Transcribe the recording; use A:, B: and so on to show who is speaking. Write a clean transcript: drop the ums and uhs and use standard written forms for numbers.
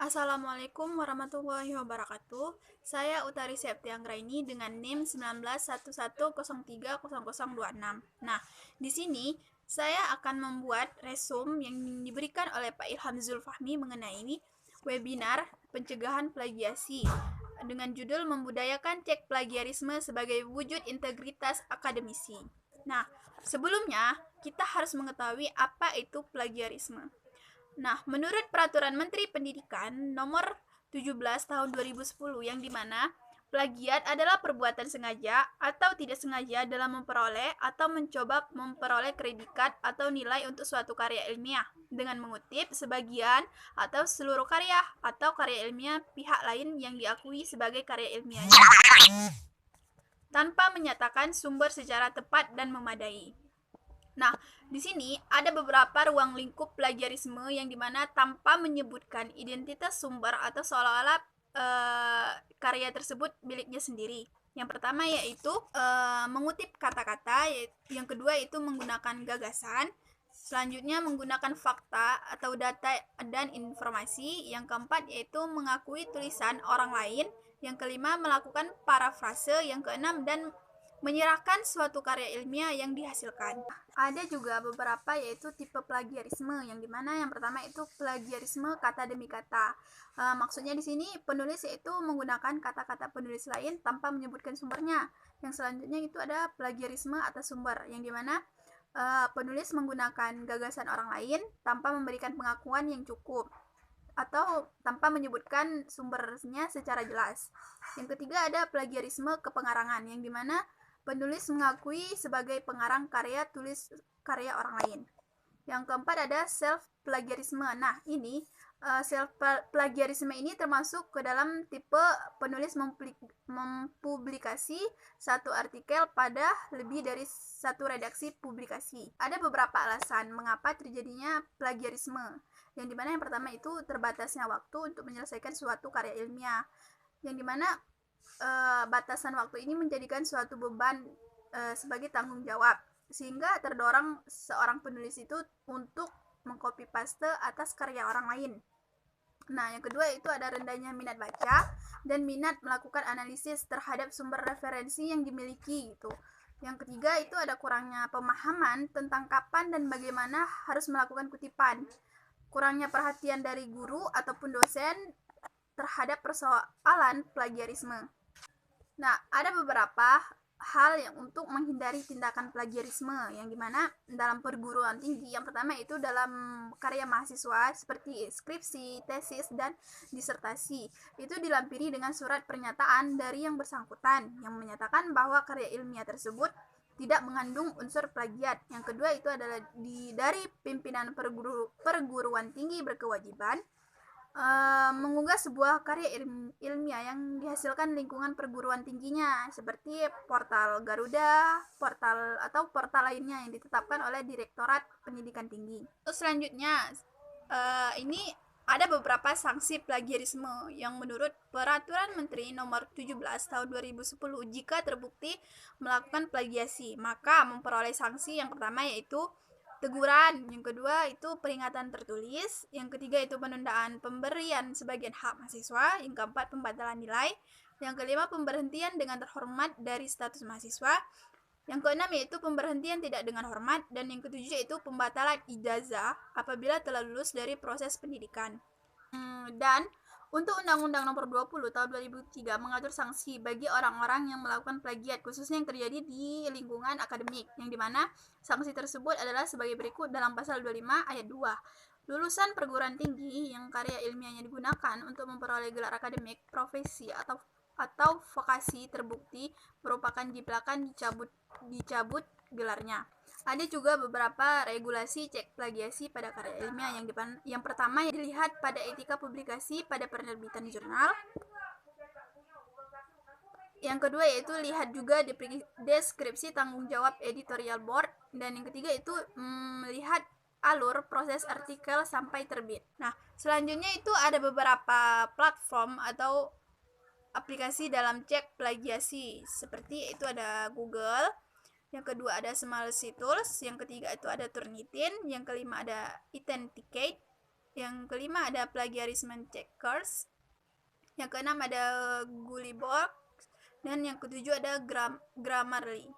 A: Assalamualaikum warahmatullahi wabarakatuh. Saya Utari Septianggraini dengan NIM 191101030026. Nah, di sini saya akan membuat resume yang diberikan oleh Pak Ilham Zulfahmi mengenai webinar pencegahan plagiasi dengan judul membudayakan cek plagiarisme sebagai wujud integritas akademisi. Nah, sebelumnya kita harus mengetahui apa itu plagiarisme. Nah, menurut Peraturan Menteri Pendidikan Nomor 17 Tahun 2010 yang dimana plagiat adalah perbuatan sengaja atau tidak sengaja dalam memperoleh atau mencoba memperoleh predikat atau nilai untuk suatu karya ilmiah dengan mengutip sebagian atau seluruh karya atau karya ilmiah pihak lain yang diakui sebagai karya ilmiahnya tanpa menyatakan sumber secara tepat dan memadai. Nah, di sini ada beberapa ruang lingkup plagiarisme yang dimana tanpa menyebutkan identitas sumber atau seolah-olah karya tersebut miliknya sendiri. Yang pertama yaitu mengutip kata-kata, yang kedua itu menggunakan gagasan, selanjutnya menggunakan fakta atau data dan informasi, yang keempat yaitu mengakui tulisan orang lain, yang kelima melakukan parafrase, yang keenam dan menyerahkan suatu karya ilmiah yang dihasilkan. Ada juga beberapa yaitu tipe plagiarisme yang dimana yang pertama itu plagiarisme kata demi kata. Maksudnya di sini penulis yaitu menggunakan kata-kata penulis lain tanpa menyebutkan sumbernya. Yang selanjutnya itu ada plagiarisme atas sumber yang dimana penulis menggunakan gagasan orang lain tanpa memberikan pengakuan yang cukup atau tanpa menyebutkan sumbernya secara jelas. Yang ketiga ada plagiarisme kepengarangan yang dimana penulis mengakui sebagai pengarang karya tulis karya orang lain. Yang keempat ada self plagiarisme. Nah, ini self plagiarisme ini termasuk ke dalam tipe penulis mempublikasi satu artikel pada lebih dari satu redaksi publikasi. Ada beberapa alasan mengapa terjadinya plagiarisme. Yang dimana yang pertama itu terbatasnya waktu untuk menyelesaikan suatu karya ilmiah. Yang dimana batasan waktu ini menjadikan suatu beban sebagai tanggung jawab, sehingga terdorong seorang penulis itu untuk mengcopy paste atas karya orang lain. Nah, yang kedua itu ada rendahnya minat baca dan minat melakukan analisis terhadap sumber referensi yang dimiliki gitu. Yang ketiga itu ada kurangnya pemahaman tentang kapan dan bagaimana harus melakukan kutipan. Kurangnya perhatian dari guru ataupun dosen terhadap persoalan plagiarisme. Nah, ada beberapa hal yang untuk menghindari tindakan plagiarisme yang dimana dalam perguruan tinggi yang pertama itu dalam karya mahasiswa seperti skripsi, tesis, dan disertasi itu dilampiri dengan surat pernyataan dari yang bersangkutan yang menyatakan bahwa karya ilmiah tersebut tidak mengandung unsur plagiat. Yang kedua itu adalah dari pimpinan perguruan tinggi berkewajiban mengunggah sebuah karya ilmiah yang dihasilkan lingkungan perguruan tingginya seperti portal Garuda, portal lainnya yang ditetapkan oleh Direktorat Pendidikan Tinggi. Terus selanjutnya ini ada beberapa sanksi plagiarisme yang menurut Peraturan Menteri Nomor 17 Tahun 2010 jika terbukti melakukan plagiasi maka memperoleh sanksi yang pertama yaitu teguran, yang kedua itu peringatan tertulis, yang ketiga itu penundaan pemberian sebagian hak mahasiswa, yang keempat pembatalan nilai, yang kelima pemberhentian dengan terhormat dari status mahasiswa, yang keenam yaitu pemberhentian tidak dengan hormat, dan yang ketujuh yaitu pembatalan ijazah apabila telah lulus dari proses pendidikan. Dan untuk Undang-Undang Nomor 20 Tahun 2003 mengatur sanksi bagi orang-orang yang melakukan plagiat khususnya yang terjadi di lingkungan akademik, yang dimana sanksi tersebut adalah sebagai berikut dalam pasal 25 ayat 2. Lulusan perguruan tinggi yang karya ilmiahnya digunakan untuk memperoleh gelar akademik, profesi atau vokasi terbukti merupakan jiplakan dicabut gelarnya. Ada juga beberapa regulasi cek plagiasi pada karya ilmiah yang pertama dilihat pada etika publikasi pada penerbitan jurnal. Yang kedua yaitu lihat juga deskripsi tanggung jawab editorial board, dan yang ketiga itu melihat alur proses artikel sampai terbit. Nah, selanjutnya itu ada beberapa platform atau aplikasi dalam cek plagiasi seperti itu ada Google, yang kedua ada Smalsy Tools, yang ketiga itu ada Turnitin, yang kelima ada Authenticate, Yang kelima ada plagiarism checkers. Yang keenam ada Gullibox. Dan yang ketujuh ada Grammarly.